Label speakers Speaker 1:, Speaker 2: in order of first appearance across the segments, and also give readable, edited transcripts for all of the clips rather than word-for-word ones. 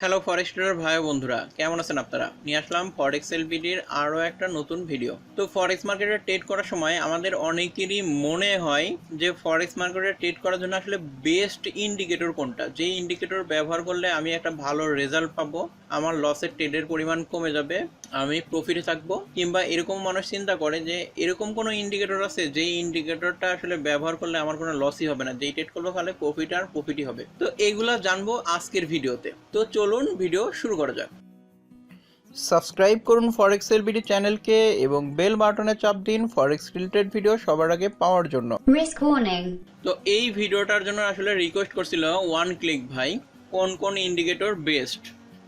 Speaker 1: Hello ফরেস্টের ভাই বন্ধুরা, কেমন আছেন আপনারা? নিয়ে আসলাম ফরেক্স এলবিডির আরও একটা নতুন ভিডিও। তো ফরেক্স মার্কেটে ট্রেড করার সময় আমাদের অনেকেরই মনে হয় যে ফরেক্স মার্কেটে ট্রেড করার জন্য আসলে বেস্ট ইন্ডিকেটর কোনটা, যে ইন্ডিকেটর ব্যবহার করলে আমি একটা ভালো রেজাল্ট পাবো, আমার লসের ট্রেডের পরিমাণ কমে যাবে, আমি প্রফিটে থাকবো। কিংবা এরকম মানুষ চিন্তা করে যে এরকম কোনো ইন্ডিকেটর আছে যে ইন্ডিকেটরটা আসলে ব্যবহার করলে আমার কোনো লসই হবে না, যেই ট্রেড করবো তাহলে প্রফিট আর প্রফিটই হবে। তো এগুলা জানবো আজকের ভিডিওতে। তো চলুন ভিডিও শুরু করা যাক। সাবস্ক্রাইব করুন ফরেক্স এলবিডি চ্যানেলকে এবং বেল বাটনে চাপ দিন ফরেক্স রিলেটেড ভিডিও সবার আগে পাওয়ার জন্য।
Speaker 2: Risk warning.
Speaker 1: তো এই ভিডিওটার জন্য আসলে রিকোয়েস্ট করছিল ওয়ান ক্লিক ভাই, কোন কোন ইন্ডিকেটর বেস্ট।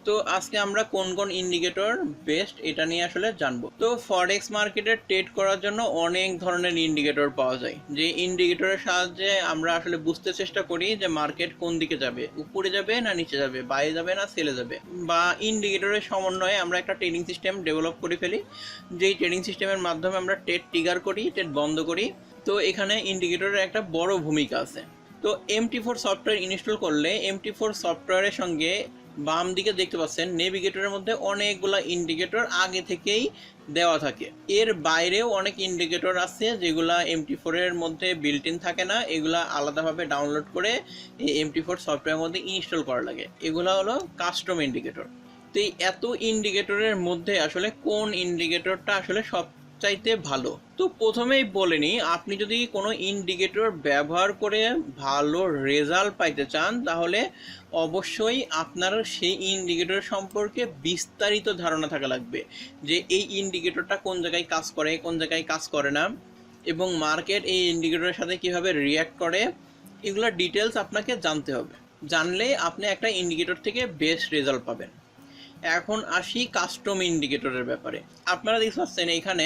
Speaker 1: তো আজকে আমরা কোন কোন ইন্ডিকেটর বেস্ট এটা নিয়ে আসলে জানবো। তো ফরেক্স মার্কেটে ট্রেড করার জন্য অনেক ধরনের ইন্ডিকেটর পাওয়া যায়, যে ইন্ডিকেটরের সাহায্যে আমরা আসলে বুঝতে চেষ্টা করি যে মার্কেট কোন দিকে যাবে, উপরে যাবে না নিচে যাবে, বাইরে যাবে না সেলে যাবে। বা ইন্ডিকেটরের সমন্বয়ে আমরা একটা ট্রেডিং সিস্টেম ডেভেলপ করে ফেলি, যেই ট্রেডিং সিস্টেমের মাধ্যমে আমরা ট্রেড ট্রিগার করি, ট্রেড বন্ধ করি। তো এখানে ইন্ডিকেটরের একটা বড় ভূমিকা আছে। তো MT4 সফটওয়্যার ইনস্টল করলে MT4 সফটওয়্যারের সঙ্গে বাম দিকে দেখতে পাচ্ছেন নেভিগেটরের মধ্যে অনেকগুলা ইন্ডিকেটর আগে থেকেই দেওয়া থাকে। এর বাইরেও অনেক ইন্ডিকেটর আছে যেগুলা MT4 এর মধ্যে বিল্ট ইন থাকে না, এগুলা আলাদাভাবে ডাউনলোড করে এই MT4 সফটওয়্যারের মধ্যে ইনস্টল করা লাগে। এগুলা হলো কাস্টম ইন্ডিকেটর। তো এই এত ইন্ডিকেটরের মধ্যে আসলে কোন ইন্ডিকেটরটা আসলে সব চাইতে ভালো? তো প্রথমেই বলে নিই, আপনি যদি কোনো ইন্ডিকেটর ব্যবহার করে ভালো রেজাল্ট পাইতে চান তাহলে অবশ্যই আপনার সেই ইন্ডিকেটর সম্পর্কে বিস্তারিত ধারণা থাকা লাগবে, যে এই ইন্ডিকেটরটা কোন জায়গায় কাজ করে, কোন জায়গায় কাজ করে না, এবং মার্কেট এই ইন্ডিকেটরের সাথে কিভাবে রিয়্যাক্ট করে, এগুলো ডিটেলস আপনাকে জানতে হবে। জানলে আপনি একটা ইন্ডিকেটর থেকে বেস্ট রেজাল্ট পাবেন। এখন আসি কাস্টম ইন্ডিকেটরের ব্যাপারে। আপনারা দেখতে পাচ্ছেন এখানে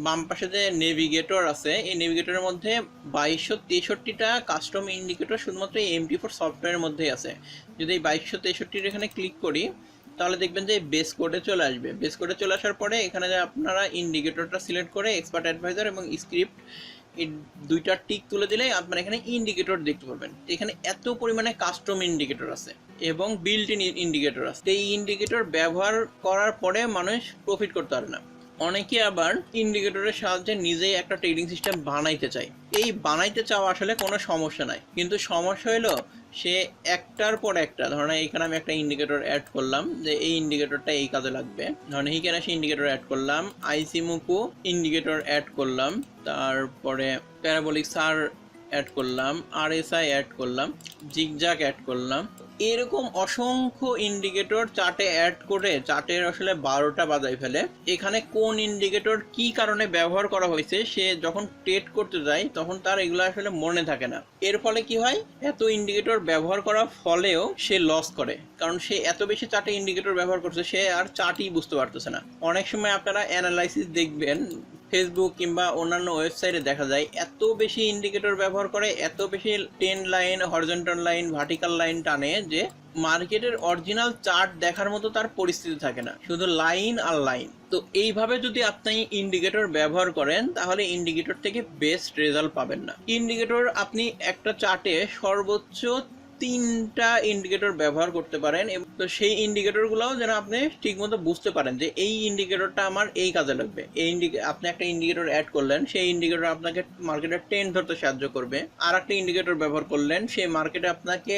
Speaker 1: বাম পাশে যে নেভিগেটর আছে, এই নেভিগেটরের মধ্যে 2263টা কাস্টম ইন্ডিকেটর শুধুমাত্র এই MT4 সফটওয়্যারের মধ্যেই আছে। যদি এই 2263 এখানে ক্লিক করি তাহলে দেখবেন যে বেস কোডে চলে আসবে। বেস কোডে চলে আসার পরে এখানে যে আপনারা ইন্ডিকেটরটা সিলেক্ট করে এক্সপার্ট অ্যাডভাইজার এবং স্ক্রিপ্ট এই দুইটা টিক তুলে দিলে আপনারা এখানে ইন্ডিকেটর দেখতে পারবেন। এখানে এত পরিমাণে কাস্টম ইন্ডিকেটর আছে এবং বিল্ট ইন ইন্ডিকেটর আছে। এই ইন্ডিকেটর ব্যবহার করার পরে মানুষ প্রফিট করতে পারে না। অনেকে আবার ইন্ডিকেটরের সাহায্যে নিজেই একটা ট্রেডিং সিস্টেম বানাইতে চায়। এই বানাইতে চাওয়া আসলে কোনো সমস্যা নাই, কিন্তু সমস্যা হলো সে একটার পর একটা, ধরেন এখানে আমি একটা ইন্ডিকেটর অ্যাড করলাম যে এই ইন্ডিকেটরটা এই কাজে লাগবে, ধরেন এইখানে এসে ইন্ডিকেটর অ্যাড করলাম, আইসিমুকু ইন্ডিকেটর অ্যাড করলাম, তারপরে প্যারাবোলিক সার অ্যাড করলাম, RSI অ্যাড করলাম, জিগজ্যাগ অ্যাড করলাম। এরকম অসংখ্য ইন্ডিকেটর চার্টে অ্যাড করে চার্টের আসলে 12টা বাজায় ফেলে। এখানে কোন ইন্ডিকেটর কি কারণে ব্যবহার করা হয়েছে সে যখন ট্রেড করতে যায় তখন তার এগুলো আসলে মনে থাকে না। এর ফলে কি হয়, এত ইন্ডিকেটর ব্যবহার করার ফলেও সে লস করে, কারণ সে এত বেশি চার্টে ইন্ডিকেটর ব্যবহার করছে সে আর চার্টই বুঝতে পারতেছে না। অনেক সময় আপনারা অ্যানালাইসিস দেখবেন ফেসবুক কিংবা অন্যান্য ওয়েবসাইটে দেখা যায় এত বেশি ইন্ডিকেটর ব্যবহার করে, এত বেশি ten line, horizontal line, vertical line টানে যে মার্কেটের অরিজিনাল চার্ট দেখার মতো তার পরিস্থিতি থাকে না, শুধু লাইন আর লাইন। তো এইভাবে যদি আপনি ইন্ডিকেটর ব্যবহার করেন তাহলে ইন্ডিকেটর থেকে বেস্ট রেজাল্ট পাবেন না। ইন্ডিকেটর আপনি একটা চার্টে সর্বোচ্চ 3টা ইন্ডিকেটর ব্যবহার করতে পারেন, এবং তো সেই ইন্ডিকেটরগুলোও যেন আপনি ঠিকমতো বুঝতে পারেন যে এই ইন্ডিকেটরটা আমার এই কাজে লাগবে। এই আপনি একটা ইন্ডিকেটর অ্যাড করলেন, সেই ইন্ডিকেটর আপনাকে মার্কেটের ট্রেন্ড ধরতে সাহায্য করবে। আর একটা ইন্ডিকেটর ব্যবহার করলেন, সেই মার্কেটে আপনাকে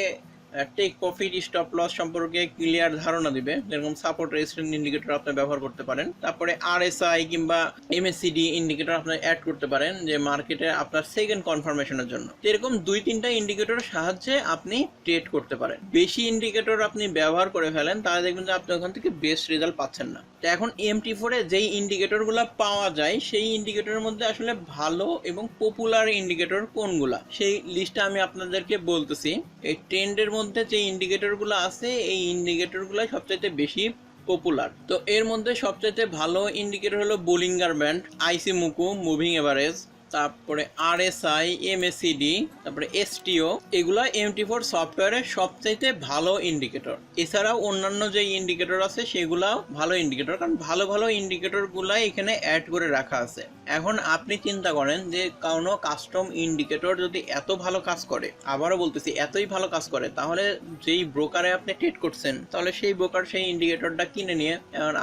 Speaker 1: টেক প্রফিট, স্টপ লস সম্পর্কে ক্লিয়ার ধারণা দিবে, যেরকম সাপোর্ট রেজিস্ট্যান্স ইন্ডিকেটর আপনি ব্যবহার করতে পারেন। তারপরে RSI কিংবা MACD ইন্ডিকেটর আপনি অ্যাড করতে পারেন যে মার্কেটে আপনার সেকেন্ড কনফার্মেশনের জন্য। এরকম 2-3টা ইন্ডিকেটরের সাহায্যে আপনি ট্রেড করতে পারেন। বেশি ইন্ডিকেটর আপনি ব্যবহার করে ফেলেন তাহলে দেখবেন যে আপনি ওখান থেকে বেস্ট রেজাল্ট পাচ্ছেন না। তো এখন MT4 এ যেই ইন্ডিকেটরগুলো পাওয়া যায় সেই ইন্ডিকেটরের মধ্যে আসলে ভালো এবং পপুলার ইন্ডিকেটর কোনগুলা সেই লিস্টটা আমি আপনাদেরকে বলতেছি। এই ট্রেন্ডের মধ্যে যে ইন্ডিকেটরগুলো আছে এই ইন্ডিকেটরগুলো সবচাইতে বেশি পপুলার। তো এর মধ্যে সবচাইতে ভালো ইন্ডিকেটর হলো বোলিঙ্গার ব্যান্ড, আইসিমুকু, মুভিং এভারেজ, তারপরে আরএসআই, এমএসিডি, তারপরে এসটিও, এগুলা MT4 সফটওয়্যারের সবচাইতে ভালো ইন্ডিকেটর। এছাড়াও অন্যান্য যে ইন্ডিকেটর আছে সেগুলাও ভালো ইন্ডিকেটর, কারণ ভালো ভালো ইন্ডিকেটর গুলাই এখানে অ্যাড করে রাখা আছে। এখন আপনি চিন্তা করেন যে কোনো কাস্টম ইন্ডিকেটর যদি এত ভালো কাজ করে, আবারও বলতেছি এতই ভালো কাজ করে, তাহলে যেই ব্রোকারে আপনি ট্রেড করছেন তাহলে সেই ব্রোকার সেই ইন্ডিকেটরটা কিনে নিয়ে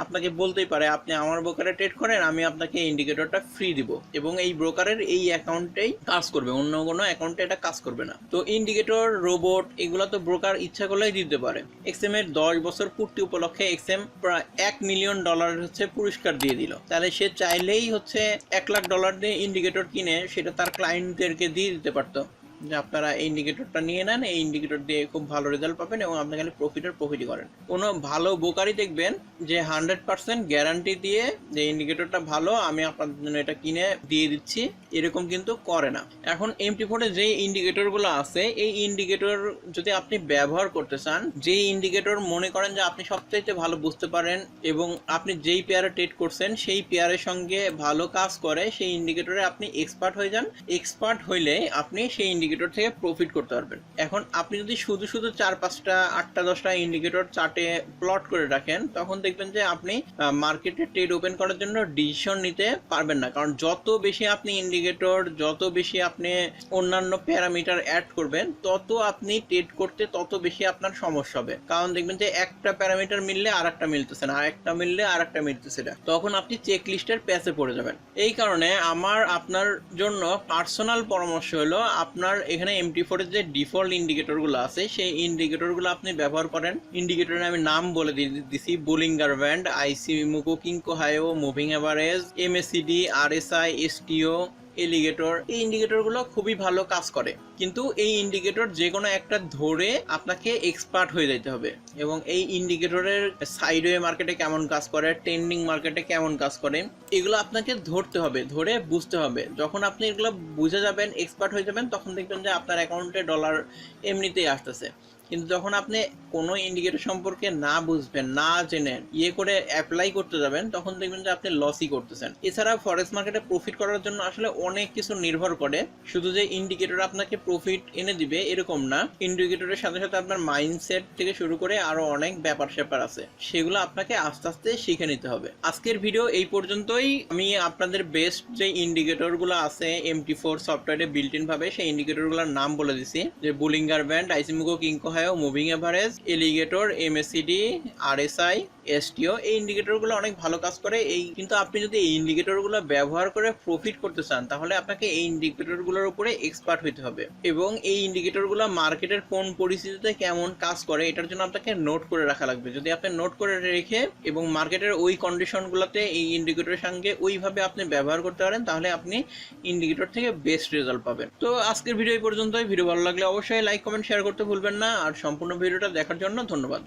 Speaker 1: আপনাকে বলতেই পারে আপনি আমার ব্রোকারে ট্রেড করেন, আমি আপনাকে ইন্ডিকেটরটা ফ্রি দিব, এবং এই ব্রোকারের এই অ্যাকাউন্টেই কাজ করবে, অন্য কোনো অ্যাকাউন্টে এটা কাজ করবে না। তো ইন্ডিকেটর, রোবট, এগুলো তো ব্রোকার ইচ্ছা করলেই দিতে পারে। এক্সএম এর 10 বছর পূর্তি উপলক্ষে এক্সএম প্রায় $1 মিলিয়ন হচ্ছে পুরস্কার দিয়ে দিল। তাহলে সে চাইলেই হচ্ছে $1 লাখ দিয়ে ইন্ডিকেটর কিনে সেটা তার ক্লায়েন্টদেরকে দিয়ে দিতে পারতো, যে আপনারা এই ইন্ডিকেটরটা নিয়ে নেন, এই ইন্ডিকেটর দিয়ে খুব ভালো রেজাল্ট পাবেন এবং আপনি খালি প্রফিটই করেন। কোনো ভালো ব্রোকারই দেখবেন যে 100% গ্যারান্টি দিয়ে যে ইন্ডিকেটরটা ভালো, আমি আপনার জন্য এটা কিনে দিয়ে দিচ্ছি, এরকম কিন্তু করে না। এখন MT4 এ যে ইন্ডিকেটরগুলো আছে, এই ইন্ডিকেটর যদি আপনি ব্যবহার করতে চান, যে ইন্ডিকেটর মনে করেন যে আপনি সবচাইতে ভালো বুঝতে পারেন এবং আপনি যেই পেয়ারে ট্রেড করছেন সেই পেয়ারের সঙ্গে ভালো কাজ করে, সেই ইন্ডিকেটরে আপনি এক্সপার্ট হয়ে যান। এক্সপার্ট হইলে আপনি সেই ইন্ডিকেটর থেকে প্রফিট করতে পারবেন। এখন আপনি যদি শুধু 4-5টা 8টা 10টা ইন্ডিকেটর চার্টে প্লট করে রাখেন, তখন দেখবেন যে আপনি মার্কেটে ট্রেড ওপেন করার জন্য ডিসিশন নিতে পারবেন না, কারণ যত বেশি আপনি ইন্ডিকেটর, যত বেশি আপনি অন্যান্য প্যারামিটার অ্যাড করবেন, তত আপনি ট্রেড করতে তত বেশি আপনার সমস্যা হবে। কারণ দেখবেন যে একটা প্যারামিটার মিললে আর একটা মিলতেছে না, আর একটা মিললে আর একটা মিলতেছে না, তখন আপনি চেক লিস্টের প্যাচে পড়ে যাবেন। এই কারণে আমার আপনার জন্য পার্সোনাল পরামর্শ হলো, আপনার এখানে MT4 এর যে ডিফল্ট ইন্ডিকেটরগুলো আছে সেই ইন্ডিকেটরগুলো আপনি ব্যবহার করেন। ইন্ডিকেটরের আমি নাম বলে দিছি: Bollinger band, Ichimoku, Kinko Hyo, moving average, MACD, RSI, STO, alligator. এই ইন্ডিকেটরগুলো খুবই ভালো কাজ করে, কিন্তু এই ইন্ডিকেটর যে কোনো একটা ধরে আপনাকে এক্সপার্ট হয়ে যেতে হবে, এবং এই ইন্ডিকেটরের সাইডওয়ে মার্কেটে কেমন কাজ করে, ট্রেন্ডিং মার্কেটে কেমন কাজ করে, এগুলো আপনাকে ধরতে হবে, ধরে বুঝতে হবে। যখন আপনি এগুলো বুঝে যাবেন, এক্সপার্ট হয়ে যাবেন, তখন দেখবেন যে আপনার অ্যাকাউন্টে ডলার এমনিতেই আসতেছে। কিন্তু যখন আপনি কোনো ইন্ডিকেটর সম্পর্কে না বুঝবেন, না জেনে করে অ্যাপ্লাই করতে যাবেন, তখন দেখবেন যে আপনি লসই করতেছেন। এছাড়া ফরেক্স মার্কেটে প্রফিট করার জন্য আসলে অনেক কিছু নির্ভর করে, শুধু যে ইন্ডিকেটর আপনাকে প্রফিট এনে দিবে এরকম না। ইন্ডিকেটরের সাথে সাথে আপনার মাইন্ডসেট থেকে শুরু করে আরো অনেক ব্যাপার স্যাপার আছে, সেগুলো আপনাকে আস্তে আস্তে শিখে নিতে হবে। আজকের ভিডিও এই পর্যন্তই। আমি আপনাদের বেস্ট যে ইন্ডিকেটরগুলো আছে MT4 সফটওয়্যারে বিল্ট ইন ভাবে, সেই ইন্ডিকেটরগুলোর নাম বলে দিছি, যে Bollinger band, Ichimoku, Kinko Hyo, moving average, alligator, MACD, RSI, STO. এই ইন্ডিকেটরগুলো অনেক ভালো কাজ করে। কিন্তু আপনি যদি এই ইন্ডিকেটরগুলো ব্যবহার করে প্রফিট করতে চান, তাহলে আপনাকে এই ইন্ডিকেটরগুলোর উপরে এক্সপার্ট হতে হবে, এবং এই ইন্ডিকেটরগুলো মার্কেটের কোন পরিস্থিতিতে কেমন কাজ করে এটার জন্য আপনাকে নোট করে রাখা লাগবে। যদি আপনি নোট করে রেখে এবং মার্কেটের ওই কন্ডিশনগুলোতে এই ইন্ডিকেটরের সঙ্গে ওইভাবে আপনি ব্যবহার করতে পারেন, তাহলে আপনি ইন্ডিকেটর থেকে বেস্ট রেজাল্ট পাবেন। তো আজকের ভিডিও এই পর্যন্তই। ভিডিও ভালো লাগলে অবশ্যই লাইক, কমেন্ট, শেয়ার করতে ভুলবেন না। আর সম্পূর্ণ ভিডিওটা দেখার জন্য ধন্যবাদ।